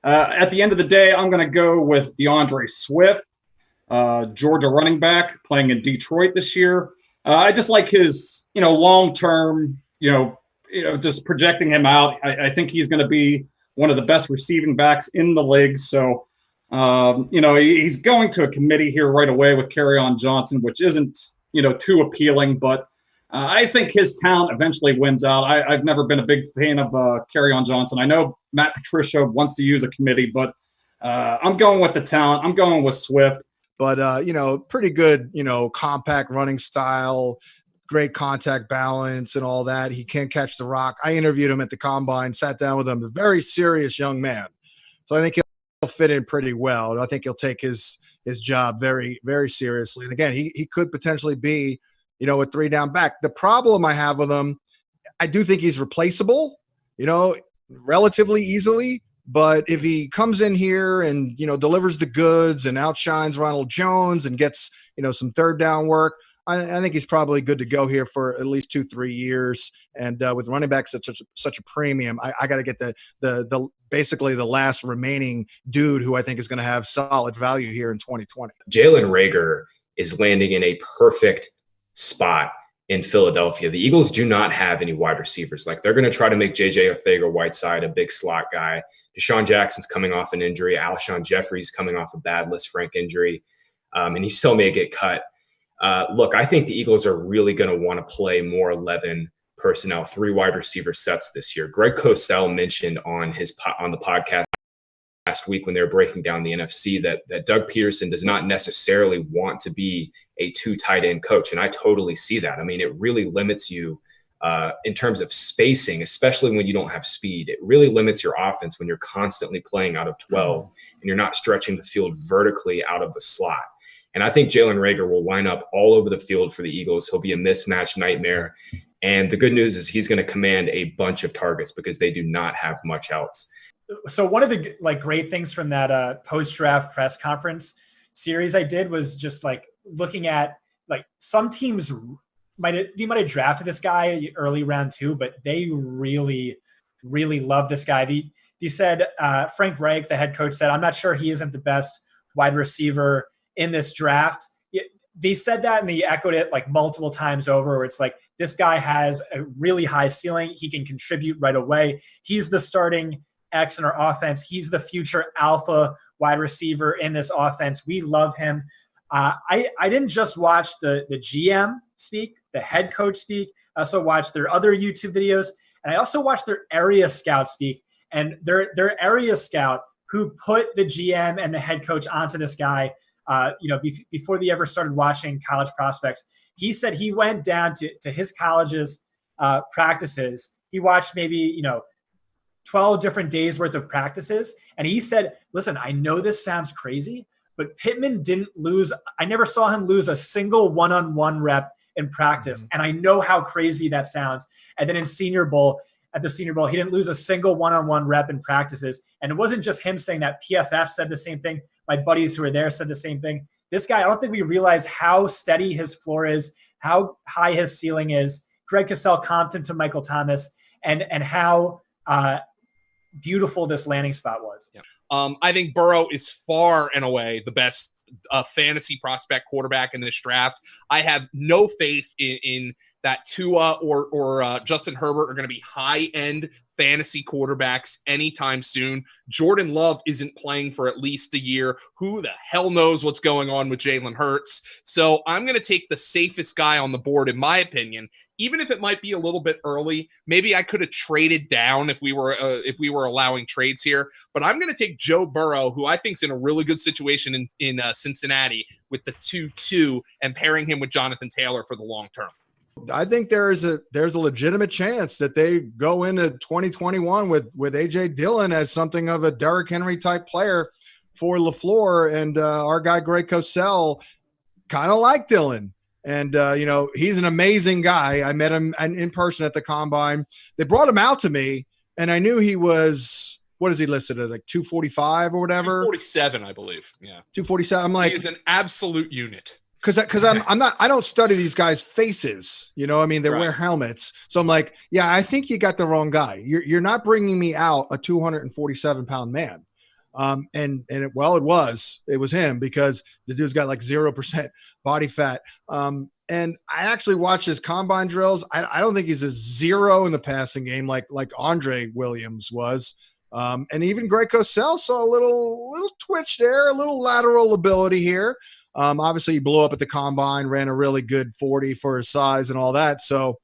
At the end of the day, I'm going to go with DeAndre Swift, Georgia running back playing in Detroit this year. I just like his, long term, just projecting him out. I think he's going to be one of the best receiving backs in the league. So, he's going to a committee here right away with Kerryon Johnson, which isn't, too appealing. But I think his talent eventually wins out. I've never been a big fan of Kerryon Johnson. I know Matt Patricia wants to use a committee, but I'm going with the talent. I'm going with Swift. But, pretty good, compact running style, great contact balance and all that. He can catch the rock. I interviewed him at the combine, sat down with him, a very serious young man. So I think he'll fit in pretty well. And I think he'll take his job very, very seriously. And again, he could potentially be, a 3-down back. The problem I have with him, I do think he's replaceable, relatively easily. But if he comes in here and, delivers the goods and outshines Ronald Jones and gets, some third down work, I think he's probably good to go here for at least 2-3 years. And with running backs at such a premium, I got to get the basically the last remaining dude who I think is going to have solid value here in 2020. Jalen Reagor is landing in a perfect spot in Philadelphia. The Eagles do not have any wide receivers. Like, they're going to try to make JJ Arcega-Whiteside a big slot guy. Deshaun Jackson's coming off an injury. Alshon Jeffrey's coming off a bad Lisfranc injury, and he still may get cut. Look, I think the Eagles are really going to want to play more 11 personnel, 3 wide receiver sets this year. Greg Cosell mentioned on the podcast last week when they were breaking down the NFC that Doug Peterson does not necessarily want to be a 2 tight end coach, and I totally see that. I mean, it really limits you in terms of spacing, especially when you don't have speed. It really limits your offense when you're constantly playing out of 12 and you're not stretching the field vertically out of the slot. And I think Jalen Reagor will line up all over the field for the Eagles. He'll be a mismatch nightmare. And the good news is he's going to command a bunch of targets because they do not have much else. So one of the great things from that post-draft press conference series I did was just looking at some teams might have drafted this guy early round 2, but they really, really love this guy. He said, Frank Reich, the head coach, said, I'm not sure he isn't the best wide receiver in this draft. They said that and they echoed it multiple times over, where it's this guy has a really high ceiling. He can contribute right away. He's the starting X in our offense. He's the future alpha wide receiver in this offense. We love him. I didn't just watch the GM speak, the head coach speak. I also watched their other YouTube videos, and I also watched their area scout speak. And their area scout who put the GM and the head coach onto this guy, before they ever started watching college prospects, he said he went down to his college's practices. He watched maybe 12 different days worth of practices, and he said, "Listen, I know this sounds crazy, but Pittman didn't lose. I never saw him lose a single one-on-one rep in practice. And I know how crazy that sounds." And then at the Senior Bowl, he didn't lose a single one-on-one rep in practices. And it wasn't just him saying that. PFF said the same thing. My buddies who were there said the same thing. This guy, I don't think we realize how steady his floor is, how high his ceiling is. Greg Cosell comped him to Michael Thomas, and how beautiful this landing spot was. Yeah. I think Burrow is far and away the best fantasy prospect quarterback in this draft. I have no faith in that Tua or Justin Herbert are going to be high-end fantasy quarterbacks anytime soon. Jordan Love isn't playing for at least a year. Who the hell knows what's going on with Jalen Hurts? So I'm going to take the safest guy on the board, in my opinion, even if it might be a little bit early. Maybe I could have traded down if we were allowing trades here. But I'm going to take Joe Burrow, who I think is in a really good situation in Cincinnati with the 2-2 and pairing him with Jonathan Taylor for the long term. I think there's a legitimate chance that they go into 2021 with A.J. Dillon as something of a Derrick Henry type player for LaFleur, and our guy Greg Cosell kind of like Dillon. And, he's an amazing guy. I met him in person at the Combine. They brought him out to me, and I knew he was – what is he listed as, 245 or whatever? 247, I believe. Yeah. 247. I'm like – he's an absolute unit. Because I don't study these guys' faces, they right. Wear helmets. So I'm like, yeah, I think you got the wrong guy. You're not bringing me out a 247-pound man. It was him because the dude's got like 0% body fat. And I actually watched his combine drills. I don't think he's a zero in the passing game like Andre Williams was. And even Greg Cosell saw a little twitch there, a little lateral ability here. Obviously he blew up at the combine, ran a really good 40 for his size and all that. So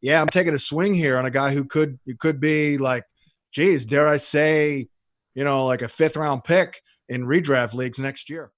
yeah, I'm taking a swing here on a guy who could be like, geez, dare I say, like a 5th round pick in redraft leagues next year.